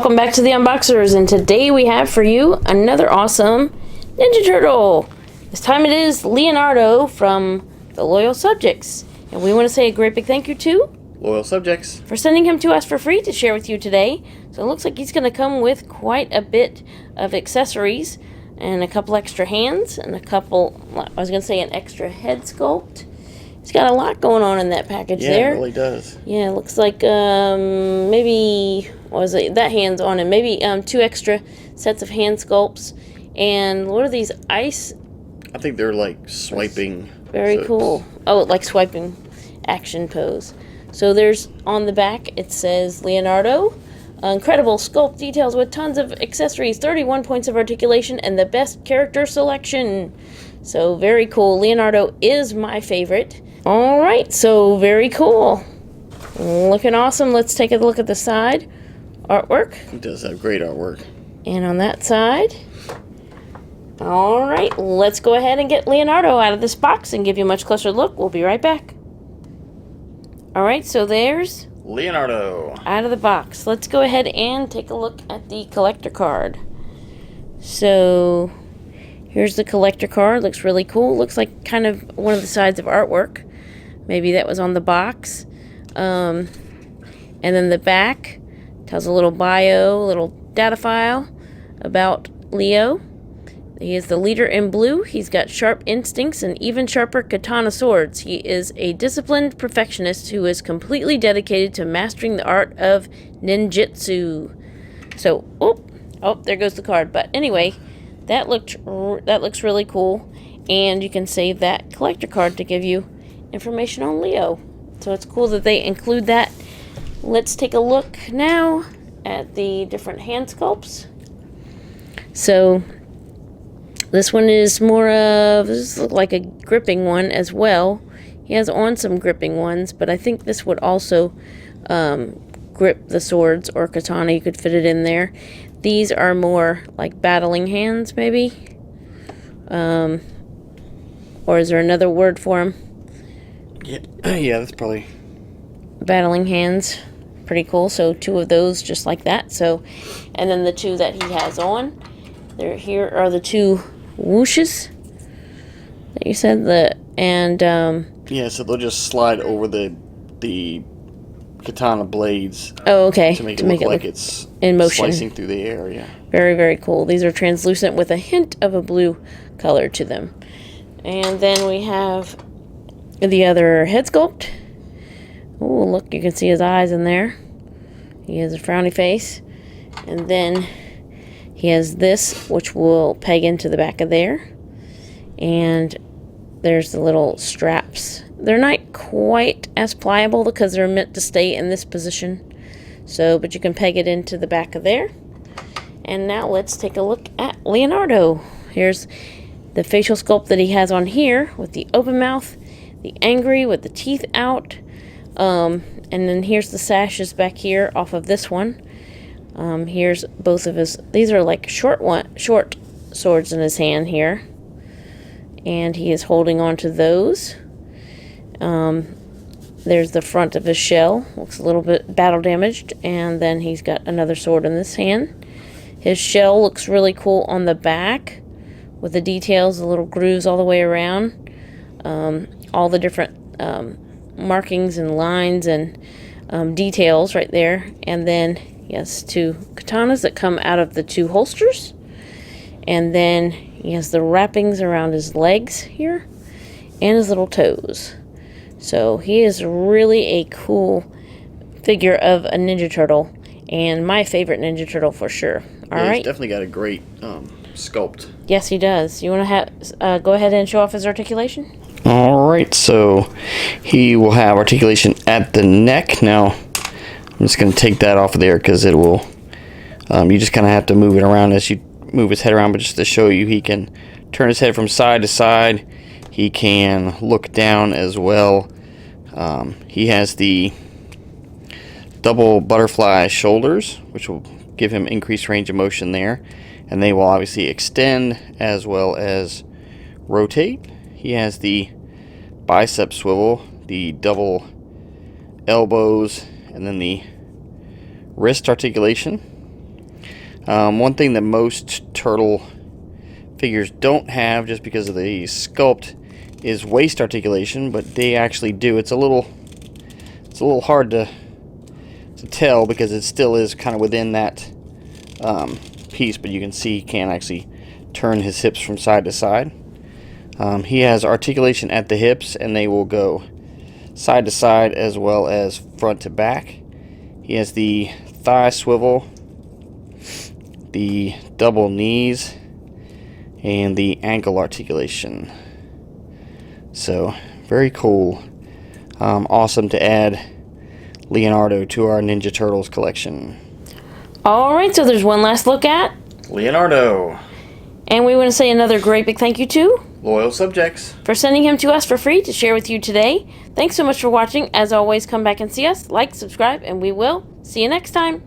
welcome back to the Unboxers, and today we have for you another awesome Ninja Turtle. This time it is Leonardo from the Loyal Subjects, and we want to say a great big thank you to Loyal Subjects for sending him to us for free to share with you today. So it looks like he's going to come with quite a bit of accessories and a couple extra hands and a couple, I was going to say an extra head sculpt. He's got a lot going on in that package there. Yeah, it really does. Yeah, it looks like maybe, what was it, that hand's on him. Maybe 2 extra sets of hand sculpts. And what are these, ice? I think they're like swiping. Very cool. Oh, like swiping action pose. So there's, on the back, it says Leonardo. Incredible sculpt details with tons of accessories, 31 points of articulation, and the best character selection. So very cool. Leonardo is my favorite. Alright, so very cool. Looking awesome. Let's take a look at the side artwork. He does have great artwork. And on that side. Alright, let's go ahead and get Leonardo out of this box and give you a much closer look. We'll be right back. Alright, so there's Leonardo out of the box. Let's go ahead and take a look at the collector card. So here's the collector card. Looks really cool. Looks like kind of one of the sides of artwork. Maybe that was on the box. And then the back tells a little bio, a little data file about Leo. He is the leader in blue. He's got sharp instincts and even sharper katana swords. He is a disciplined perfectionist who is completely dedicated to mastering the art of ninjutsu. So, oh, there goes the card. But anyway, that looks really cool, and you can save that collector card to give you information on Leo. So it's cool that they include that. Let's take a look now at the different hand sculpts. So this one is more of, this looks like a gripping one as well. He has on some gripping ones, but I think this would also grip the swords or katana. You could fit it in there. These are more like battling hands, maybe. Or is there another word for them? Yeah, that's probably battling hands. Pretty cool. So 2 of those just like that. So, and then the 2 that he has on. Here are the 2 whooshes that you said. yeah, so they'll just slide over the katana blades. Oh, okay. To make it look like it's in motion, slicing through the air. Yeah. Very, very cool. These are translucent with a hint of a blue color to them. And then we have the other head sculpt. Oh, look, you can see his eyes in there. He has a frowny face. And then he has this, which will peg into the back of there. And there's the little straps. They're not quite as pliable because they're meant to stay in this position. So, but you can peg it into the back of there. And now let's take a look at Leonardo. Here's the facial sculpt that he has on here with the open mouth, the angry with the teeth out. And then here's the sashes back here off of this one. Here's both of his, these are like short swords in his hand here. And he is holding on to those. There's the front of his shell. Looks a little bit battle damaged. And then he's got another sword in this hand. His shell looks really cool on the back with the details, the little grooves all the way around. All the different markings and lines and details right there. And then he has 2 katanas that come out of the 2 holsters. And then he has the wrappings around his legs here and his little toes. So he is really a cool figure of a Ninja Turtle, and my favorite Ninja Turtle for sure. Alright. He's definitely got a great sculpt. Yes, he does. You want to go ahead and show off his articulation? Alright, so he will have articulation at the neck. Now, I'm just going to take that off of there because it will, you just kind of have to move it around as you move his head around, but just to show you, he can turn his head from side to side. He can look down as well. He has the double butterfly shoulders, which will give him increased range of motion there, and they will obviously extend as well as rotate. He has the bicep swivel, the double elbows, and then the wrist articulation. One thing that most turtle figures don't have, just because of the sculpt, is waist articulation, but they actually do. It's a little hard to tell because it still is kind of within that piece, but you can see he can actually turn his hips from side to side. He has articulation at the hips, and they will go side to side as well as front to back. He has the thigh swivel, the double knees, and the ankle articulation. So very cool. Awesome to add Leonardo to our Ninja Turtles collection. Alright, so there's one last look at Leonardo. And we want to say another great big thank you to Loyal subjects for sending him to us for free to share with you today. Thanks so much for watching. As always, come back and see us, like, subscribe, and we will see you next time.